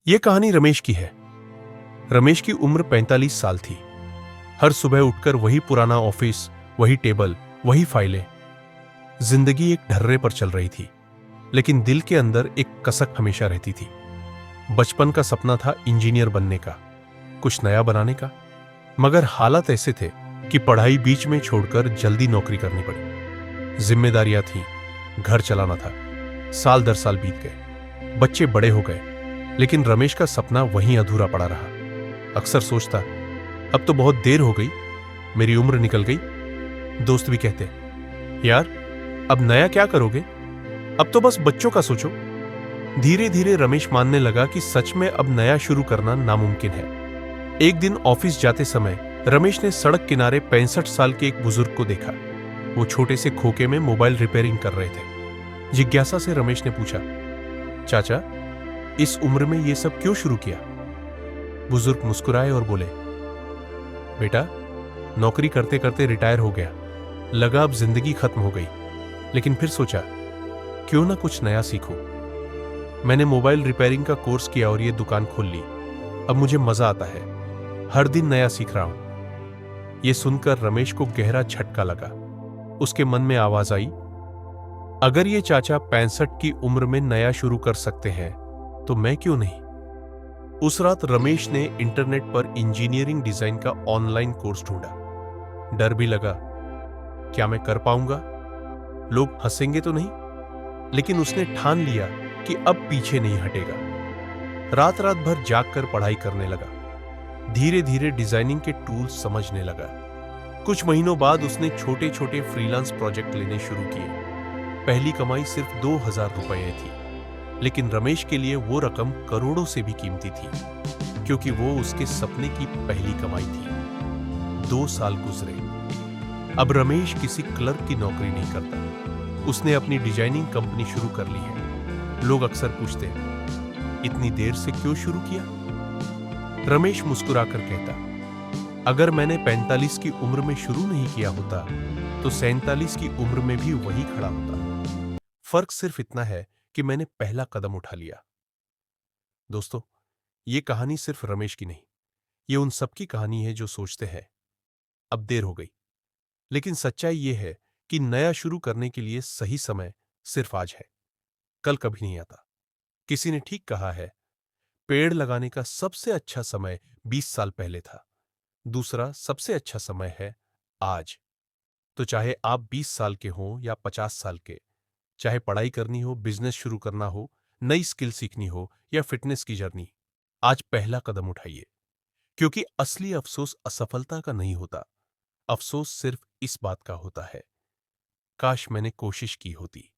ये कहानी रमेश की है। रमेश की उम्र 45 साल थी। हर सुबह उठकर वही पुराना ऑफिस, वही टेबल, वही फाइलें। जिंदगी एक ढर्रे पर चल रही थी, लेकिन दिल के अंदर एक कसक हमेशा रहती थी। बचपन का सपना था इंजीनियर बनने का, कुछ नया बनाने का। मगर हालात ऐसे थे कि पढ़ाई बीच में छोड़कर जल्दी नौकरी करनी पड़ी। जिम्मेदारियां थीं, घर चलाना था। साल दर साल बीत गए, बच्चे बड़े हो गए, लेकिन रमेश का सपना वहीं अधूरा पड़ा रहा। अक्सर सोचता, अब तो बहुत देर हो गई, मेरी उम्र निकल गई। दोस्त भी कहते, यार अब नया क्या करोगे, अब तो बस बच्चों का सोचो। धीरे धीरे रमेश मानने लगा कि सच में अब नया शुरू करना नामुमकिन है। एक दिन ऑफिस जाते समय रमेश ने सड़क किनारे 65 साल के एक बुजुर्ग को देखा। वो छोटे से खोखे में मोबाइल रिपेयरिंग कर रहे थे। जिज्ञासा से रमेश ने पूछा, चाचा इस उम्र में ये सब क्यों शुरू किया? बुजुर्ग मुस्कुराए और बोले, बेटा नौकरी करते करते रिटायर हो गया, लगा अब जिंदगी खत्म हो गई। लेकिन फिर सोचा, क्यों ना कुछ नया सीखूं। मैंने मोबाइल रिपेयरिंग का कोर्स किया और ये दुकान खोल ली। अब मुझे मजा आता है, हर दिन नया सीख रहा हूं। यह सुनकर रमेश को गहरा झटका लगा। उसके मन में आवाज आई, अगर ये चाचा 65 की उम्र में नया शुरू कर सकते हैं तो मैं क्यों नहीं। उस रात रमेश ने इंटरनेट पर इंजीनियरिंग डिजाइन का ऑनलाइन कोर्स ढूंढा। डर भी लगा, क्या मैं कर पाऊंगा, लोग हंसेंगे तो नहीं। लेकिन उसने ठान लिया कि अब पीछे नहीं हटेगा। रात रात भर जागकर पढ़ाई करने लगा। धीरे धीरे डिजाइनिंग के टूल्स समझने लगा। कुछ महीनों बाद उसने छोटे छोटे फ्रीलांस प्रोजेक्ट लेने शुरू किए। पहली कमाई सिर्फ 2000 रुपए थी, लेकिन रमेश के लिए वो रकम करोड़ों से भी कीमती थी, क्योंकि वो उसके सपने की पहली कमाई थी। 2 साल गुजरे। अब रमेश किसी क्लर्क की नौकरी नहीं करता। उसने अपनी डिजाइनिंग कंपनी शुरू कर ली है। लोग अक्सर पूछते हैं, इतनी देर से क्यों शुरू किया? रमेश मुस्कुराकर कहता, अगर मैंने 45 की उम्र में शुरू नहीं किया होता तो 47 की उम्र में भी वही खड़ा होता। फर्क सिर्फ इतना है कि मैंने पहला कदम उठा लिया। दोस्तों, ये कहानी सिर्फ रमेश की नहीं, ये उन सबकी कहानी है जो सोचते हैं, अब देर हो गई। लेकिन सच्चाई ये है कि नया शुरू करने के लिए सही समय सिर्फ आज है, कल कभी नहीं आता। किसी ने ठीक कहा है, पेड़ लगाने का सबसे अच्छा समय 20 साल पहले था। दूसरा सबसे अच्छा समय है आज। तो चाहे आप 20 साल के हों या 50 साल के, चाहे पढ़ाई करनी हो, बिजनेस शुरू करना हो, नई स्किल सीखनी हो या फिटनेस की जर्नी, आज पहला कदम उठाइए। क्योंकि असली अफसोस असफलता का नहीं होता, अफसोस सिर्फ इस बात का होता है, काश मैंने कोशिश की होती।